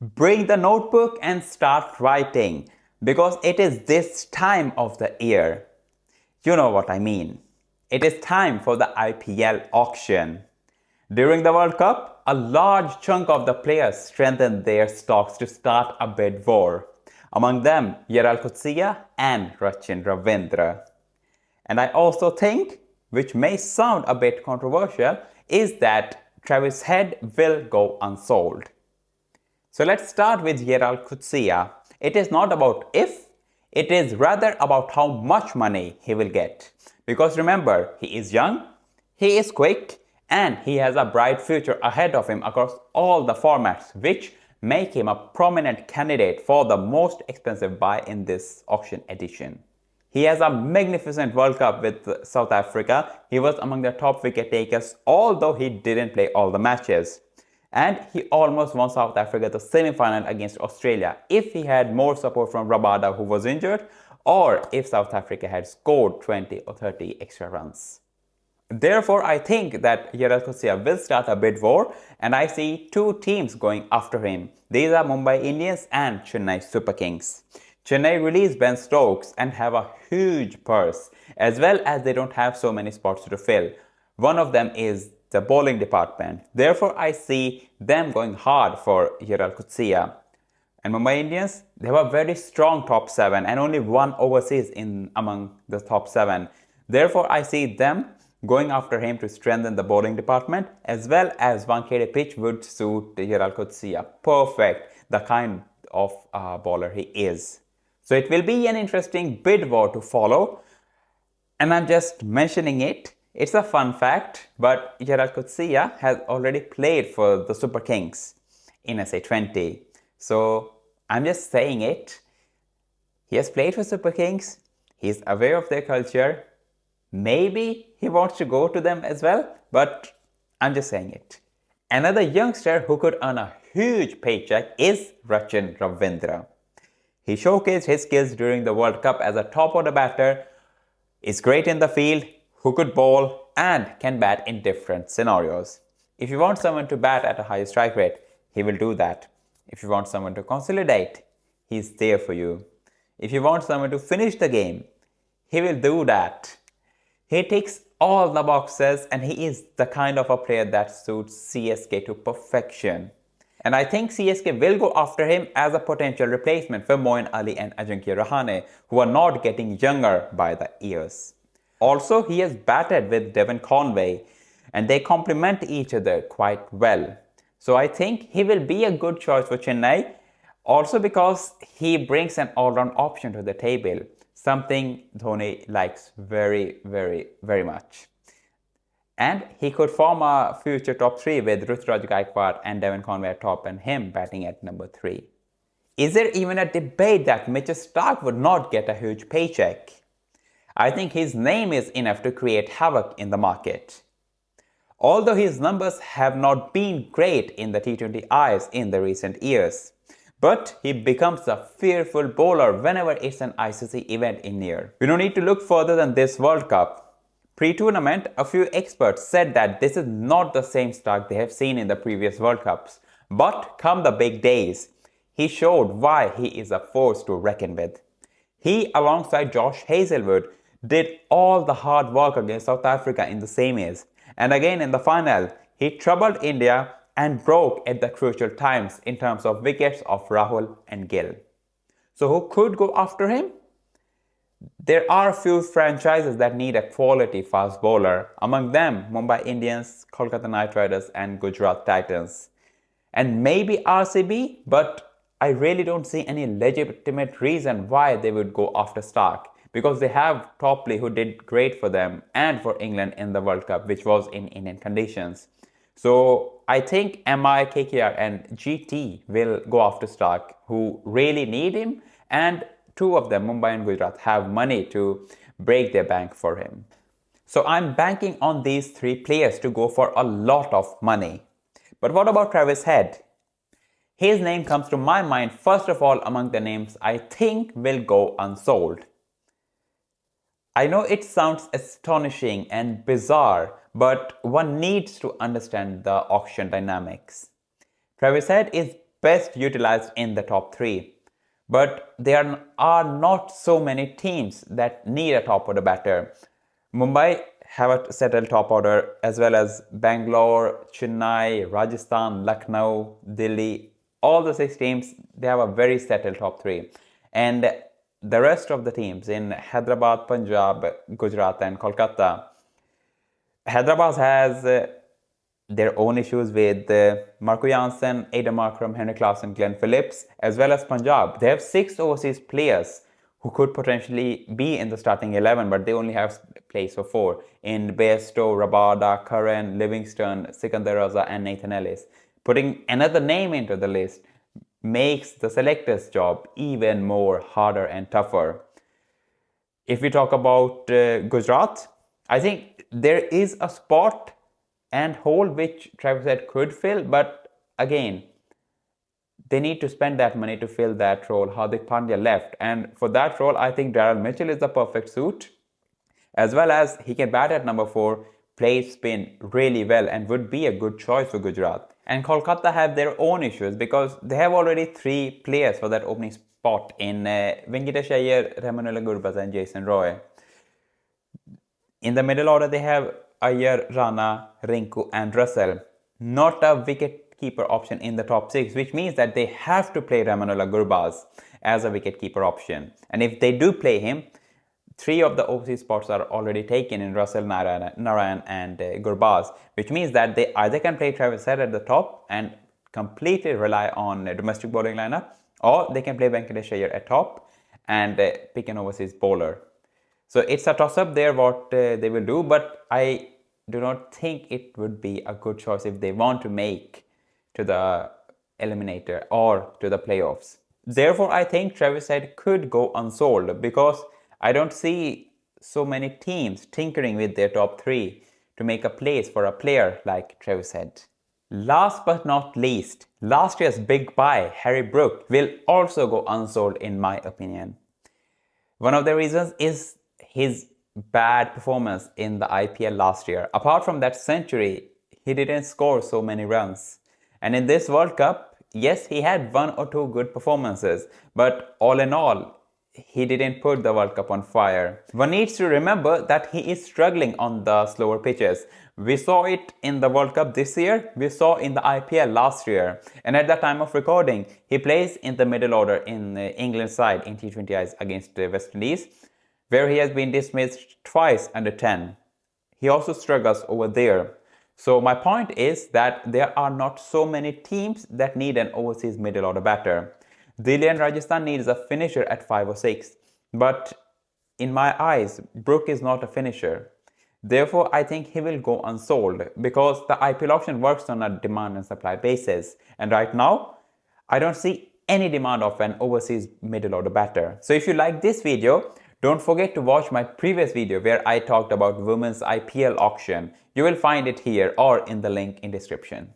Bring the notebook and start writing because it is this time of the year. You know what I mean. It is time for the IPL auction. During the World Cup, a large chunk of the players strengthened their stocks to start a bid war. Among them, Coetzee and Rachin Ravindra. And I also think, which may sound a bit controversial, is that Travis Head will go unsold. So let's start with Coetzee. It is not about if, it is rather about how much money he will get. Because remember, he is young, he is quick, and he has a bright future ahead of him across all the formats, which make him a prominent candidate for the most expensive buy in this auction edition. He has a magnificent World Cup with South Africa. He was among the top wicket takers, although he didn't play all the matches. And he almost won South Africa the semi-final against Australia if he had more support from Rabada, who was injured, or if South Africa had scored 20 or 30 extra runs. Therefore, I think that Coetzee will start a bid war, and I see two teams going after him. These are Mumbai Indians and Chennai Super Kings. Chennai released Ben Stokes and have a huge purse, as well as they don't have so many spots to fill. One of them is the bowling department. Therefore, I see them going hard for Coetzee. And Mumbai Indians, they have a very strong top 7 and only one overseas among the top 7. Therefore, I see them going after him to strengthen the bowling department, as well as Wankhede pitch would suit Coetzee. Perfect, the kind of bowler he is. So it will be an interesting bid war to follow. And I'm just mentioning it. It's a fun fact, but Coetzee has already played for the Super Kings in SA20. So I'm just saying it. He has played for Super Kings. He's aware of their culture. Maybe he wants to go to them as well, but I'm just saying it. Another youngster who could earn a huge paycheck is Rachin Ravindra. He showcased his skills during the World Cup as a top-order batter, is great in the field, who could bowl and can bat in different scenarios. If you want someone to bat at a high strike rate, he will do that. If you want someone to consolidate, he's there for you. If you want someone to finish the game, he will do that. He ticks all the boxes and he is the kind of a player that suits CSK to perfection. And I think CSK will go after him as a potential replacement for Moeen Ali and Ajinkya Rahane, who are not getting younger by the years. Also, he has batted with Devon Conway and they complement each other quite well. So I think he will be a good choice for Chennai, also because he brings an all-round option to the table, something Dhoni likes very, very, very much. And he could form a future top 3 with Ruturaj Gaikwad and Devon Conway at top and him batting at number 3. Is there even a debate that Mitchell Starc would not get a huge paycheck? I think his name is enough to create havoc in the market. Although his numbers have not been great in the T20Is in the recent years, but he becomes a fearful bowler whenever it's an ICC event in near. We don't need to look further than this World Cup. Pre-tournament, a few experts said that this is not the same Starc they have seen in the previous World Cups. But come the big days, he showed why he is a force to reckon with. He, alongside Josh Hazlewood, did all the hard work against South Africa in the semis. And again in the final, he troubled India and broke at the crucial times in terms of wickets of Rahul and Gill. So who could go after him? There are a few franchises that need a quality fast bowler. Among them, Mumbai Indians, Kolkata Knight Riders and Gujarat Titans. And maybe RCB, but I really don't see any legitimate reason why they would go after Starc. Because they have Topley, who did great for them and for England in the World Cup, which was in Indian conditions. So I think MI, KKR and GT will go after Starc, who really need him, and two of them, Mumbai and Gujarat, have money to break their bank for him. So I'm banking on these 3 players to go for a lot of money. But what about Travis Head? His name comes to my mind first of all among the names I think will go unsold. I know it sounds astonishing and bizarre, but one needs to understand the auction dynamics. Travis Head is best utilized in the top 3. But there are not so many teams that need a top order batter. Mumbai have a settled top order, as well as Bangalore, Chennai, Rajasthan, Lucknow, Delhi. All the 6 teams, they have a very settled top 3. And the rest of the teams in Hyderabad, Punjab, Gujarat and Kolkata, Hyderabad has their own issues with Marco Janssen, Adam Markram, Henrik Larsson, Glenn Phillips, as well as Punjab. They have 6 overseas players who could potentially be in the starting 11, but they only have place for 4 in Bairstow, Rabada, Curran, Livingston, Sikandar Raza and Nathan Ellis. Putting another name into the list makes the selector's job even more harder and tougher. If we talk about Gujarat, I think there is a spot and hole which Travis Head could fill, but again, they need to spend that money to fill that role. Hardik Pandya left, and for that role, I think Daryl Mitchell is the perfect suit, as well as he can bat at number 4, play spin really well, and would be a good choice for Gujarat. And Kolkata have their own issues because they have already 3 players for that opening spot in Venkatesh Iyer, Ramanula Gurbaz and Jason Roy. In the middle order, they have Iyer, Rana, Rinku and Russell. Not a wicket-keeper option in the top 6, which means that they have to play Ramanula Gurbaz as a wicket-keeper option. And if they do play him, 3 of the overseas spots are already taken in Russell, Narayan and Gurbaz, which means that they either can play Travis Head at the top and completely rely on a domestic bowling lineup, or they can play Venkatesh Iyer at top and pick an overseas bowler. So it's a toss-up there what they will do, but I do not think it would be a good choice if they want to make to the eliminator or to the playoffs. Therefore, I think Travis Head could go unsold because I don't see so many teams tinkering with their top 3 to make a place for a player like Travis Head. Last but not least, last year's big buy, Harry Brook, will also go unsold in my opinion. One of the reasons is his bad performance in the IPL last year. Apart from that century, he didn't score so many runs. And in this World Cup, yes, he had 1 or 2 good performances, but all in all, he didn't put the World Cup on fire. One needs to remember that he is struggling on the slower pitches. We saw it in the World Cup this year, we saw in the IPL last year, and at the time of recording, he plays in the middle order in England's side in T20Is against West Indies, where he has been dismissed twice under 10. He also struggles over there. So my point is that there are not so many teams that need an overseas middle order batter. Delhi and Rajasthan needs a finisher at 5 or 6. But in my eyes, Brook is not a finisher. Therefore, I think he will go unsold because the IPL auction works on a demand and supply basis. And right now, I don't see any demand of an overseas middle order batter. So if you like this video, don't forget to watch my previous video where I talked about women's IPL auction. You will find it here or in the link in description.